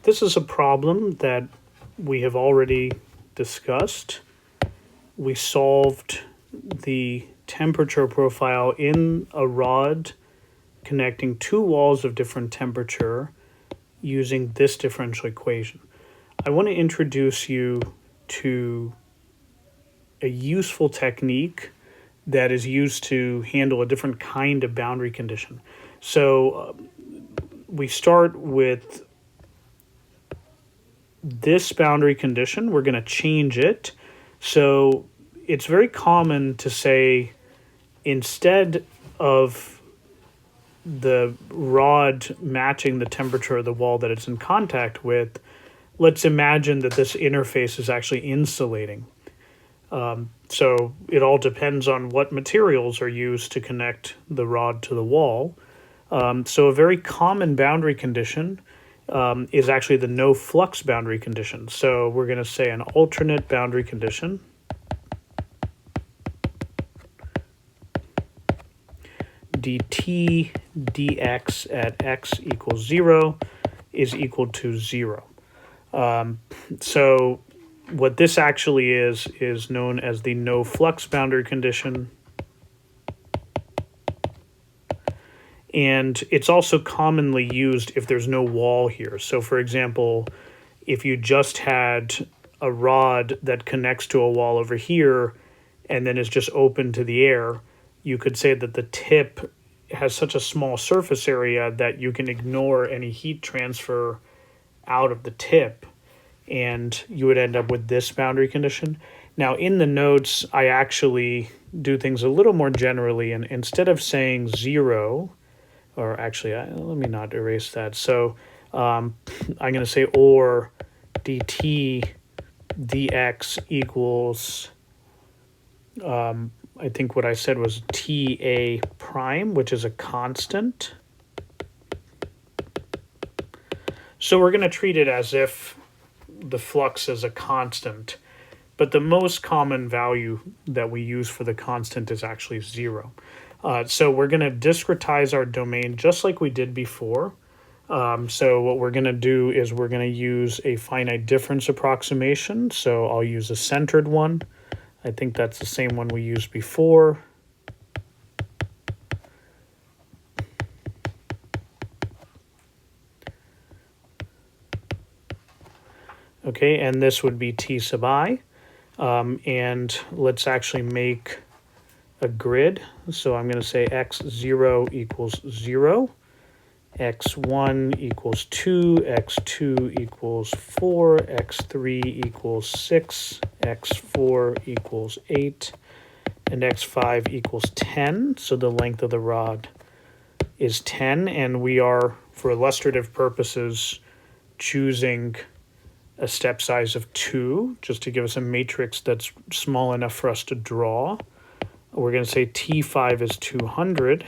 this is a problem that we have already discussed. We solved the temperature profile in a rod connecting two walls of different temperature using this differential equation. I want to introduce you to a useful technique that is used to handle a different kind of boundary condition. So we start with this boundary condition. We're going to change it. So it's very common to say, instead of the rod matching the temperature of the wall that it's in contact with, let's imagine that this interface is actually insulating. So it all depends on what materials are used to connect the rod to the wall. So a very common boundary condition is actually the no flux boundary condition. So we're going to say an alternate boundary condition dt dx at x equals 0 is equal to 0. So what this actually is known as the no flux boundary condition. And it's also commonly used if there's no wall here. So for example, if you just had a rod that connects to a wall over here and then is just open to the air, you could say that the tip has such a small surface area that you can ignore any heat transfer out of the tip, and you would end up with this boundary condition. Now in the notes, I actually do things a little more generally, and instead of saying 0, or actually, let me not erase that. So I'm going to say or dt dx equals, I think what I said was Ta prime, which is a constant. So we're going to treat it as if the flux is a constant, but the most common value that we use for the constant is actually 0. So we're going to discretize our domain just like we did before. So what we're going to do is we're going to use a finite difference approximation. So I'll use a centered one. I think that's the same one we used before. Okay, and this would be t sub I. And let's actually make a grid. So I'm going to say x0 equals 0, x1 equals 2, x2 equals 4, x3 equals 6, x4 equals 8, and x5 equals 10. So the length of the rod is 10, and we are, for illustrative purposes, choosing a step size of 2, just to give us a matrix that's small enough for us to draw. We're going to say T5 is 200,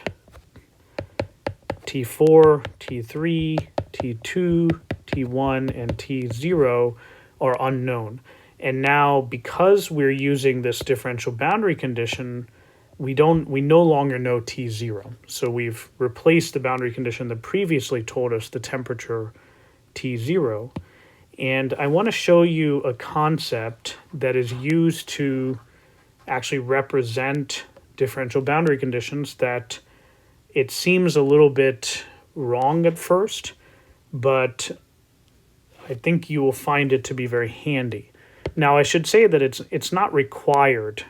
T4, T3, T2, T1, and T0 are unknown. And now, because we're using this differential boundary condition, we no longer know T0. So we've replaced the boundary condition that previously told us the temperature T0. And I want to show you a concept that is used to actually represent differential boundary conditions that it seems a little bit wrong at first, but I think you will find it to be very handy. Now, I should say that it's not required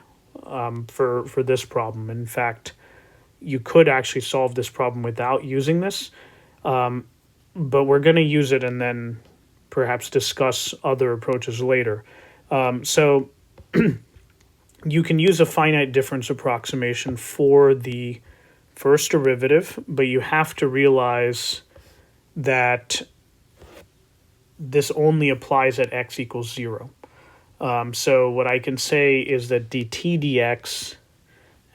for this problem. In fact, you could actually solve this problem without using this, but we're going to use it and then perhaps discuss other approaches later. So you can use a finite difference approximation for the first derivative, but you have to realize that this only applies at x equals 0. So what I can say is that dt dx,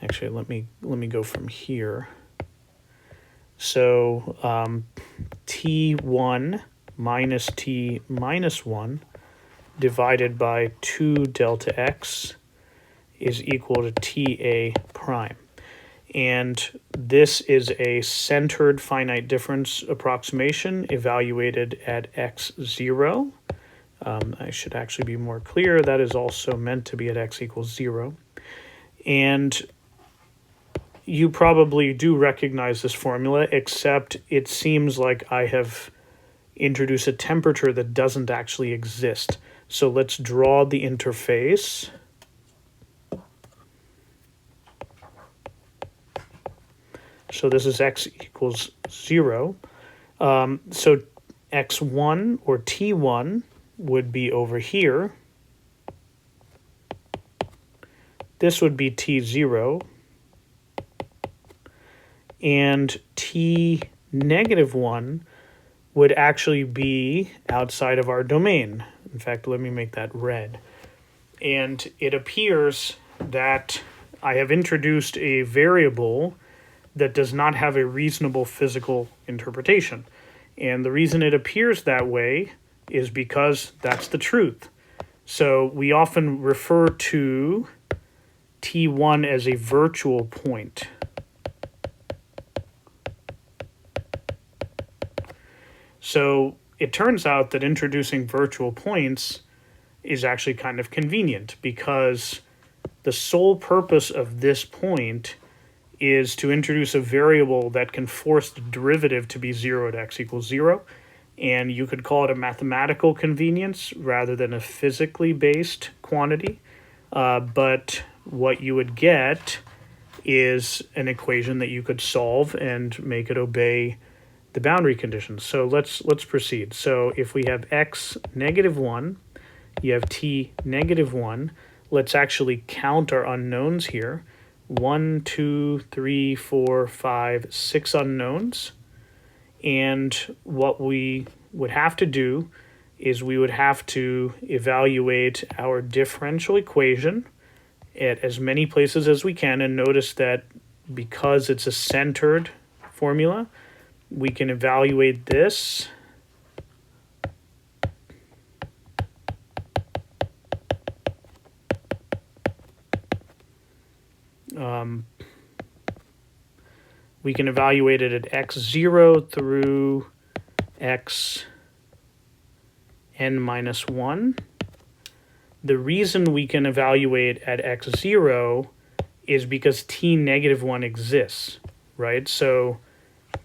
actually let me go from here. So t1 minus t minus 1 divided by 2 delta x is equal to Ta prime. And this is a centered finite difference approximation evaluated at x0. I should actually be more clear. That is also meant to be at x equals 0. And you probably do recognize this formula, except it seems like I have introduced a temperature that doesn't actually exist. So let's draw the interface. So this is x equals 0. So x1 or t1 would be over here. This would be t0. And t negative 1 would actually be outside of our domain. In fact, let me make that red. And it appears that I have introduced a variable that does not have a reasonable physical interpretation. And the reason it appears that way is because that's the truth. So we often refer to T1 as a virtual point. So it turns out that introducing virtual points is actually kind of convenient, because the sole purpose of this point is to introduce a variable that can force the derivative to be 0 at x equals 0. And you could call it a mathematical convenience rather than a physically based quantity. But what you would get is an equation that you could solve and make it obey the boundary conditions. So let's proceed. So if we have x negative 1, you have t negative 1. Let's actually count our unknowns here. 1, 2, 3, 4, 5, 6 unknowns. And what we would have to do is we would have to evaluate our differential equation at as many places as we can. And notice that because it's a centered formula, we can evaluate this. We can evaluate it at x0 through x n minus 1. The reason we can evaluate at x0 is because t negative 1 exists, right? So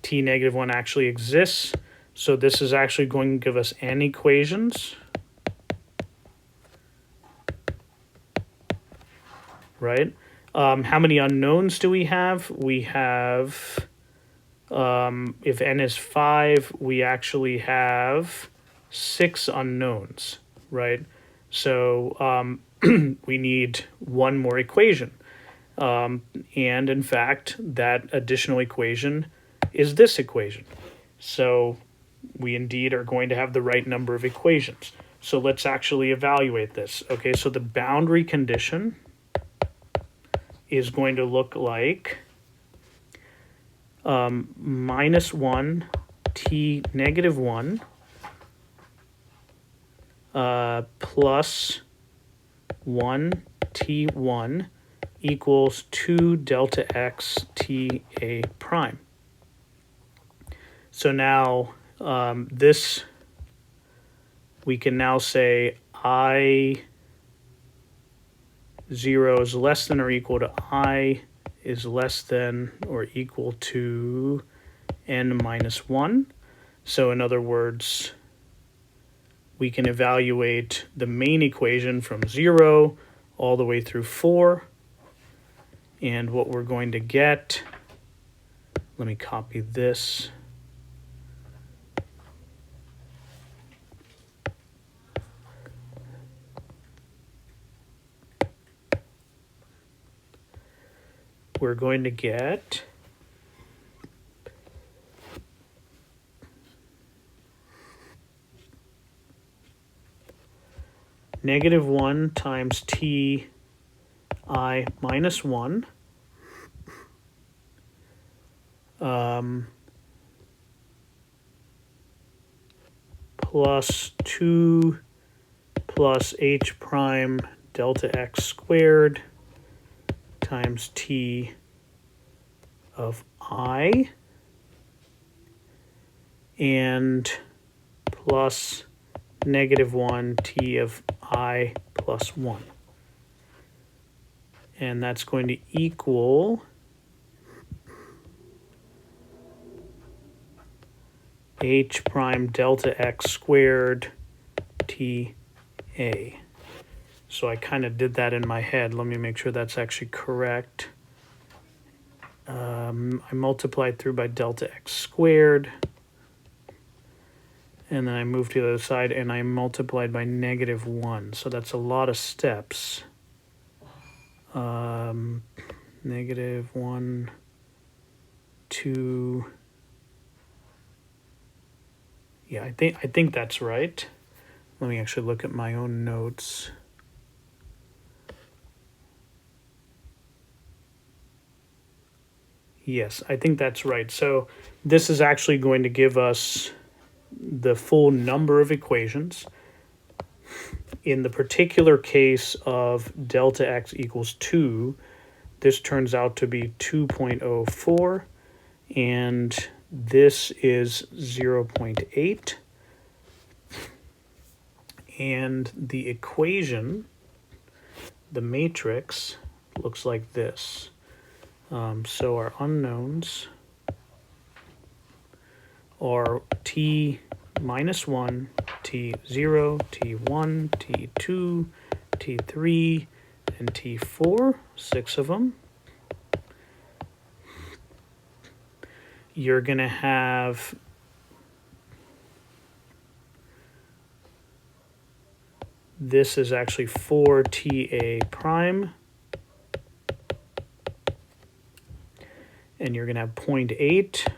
t negative 1 actually exists. So this is actually going to give us n equations, right? How many unknowns do we have? We have, if n is 5, we actually have 6 unknowns, right? So we need one more equation. And in fact, that additional equation is this equation. So we indeed are going to have the right number of equations. So let's actually evaluate this. Okay, so the boundary condition is going to look like minus 1 t negative 1 plus 1 t1 equals 2 delta x t a prime. So now this, we can now say I0 is less than or equal to I is less than or equal to n minus 1. So in other words, we can evaluate the main equation from 0 all the way through 4. And what we're going to get, let me copy this. We're going to get negative 1 times t I minus 1 plus 2 plus h prime delta x squared times t of I and plus -1 t of I plus 1. And that's going to equal h prime delta x squared t a. So I kind of did that in my head. Let me make sure that's actually correct. I multiplied through by delta x squared. And then I moved to the other side and I multiplied by -1. So that's a lot of steps. -1, 2. Yeah, I think that's right. Let me actually look at my own notes. Yes, I think that's right. So this is actually going to give us the full number of equations. In the particular case of delta x equals 2, this turns out to be 2.04, and this is 0.8. And the equation, the matrix, looks like this. So our unknowns are t minus 1, t0, t1, t2, t3, and t4, 6 of them. You're going to have this is actually 4ta prime, and you're going to have 0.8.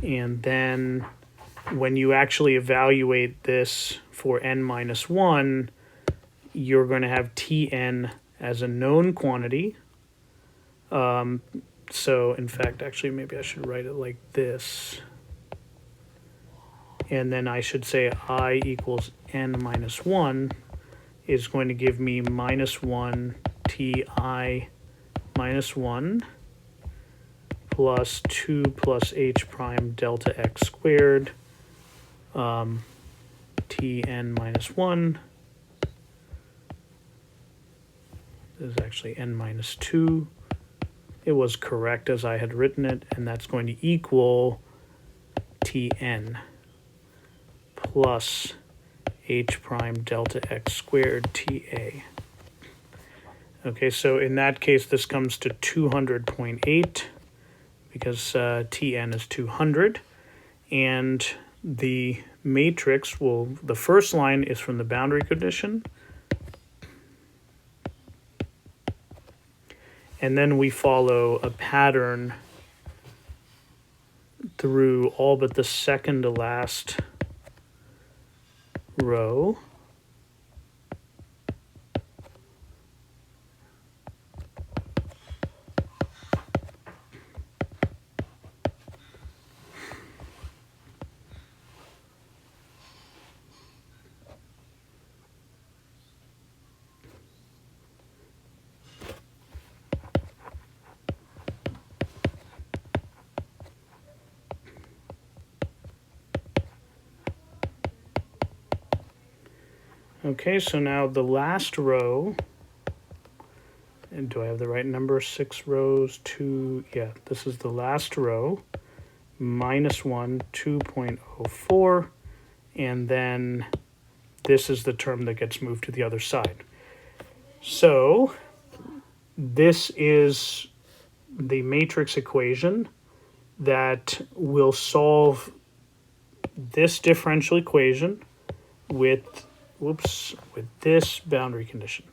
And then when you actually evaluate this for n minus 1, you're going to have Tn as a known quantity. So in fact, actually, maybe I should write it like this. And then I should say I equals n minus 1 is going to give me -1 Ti minus 1 plus 2 plus h prime delta x squared Tn minus 1. This is actually n minus 2. It was correct as I had written it, and that's going to equal Tn plus h prime delta x squared Ta. Okay, so in that case, this comes to 200.8 because Tn is 200. And the matrix will, the first line is from the boundary condition. And then we follow a pattern through all but the second to last row. Okay, so now the last row, and do I have the right number? 6 rows, 2, yeah, this is the last row, -1, 2.04, and then this is the term that gets moved to the other side. So this is the matrix equation that will solve this differential equation with this boundary condition.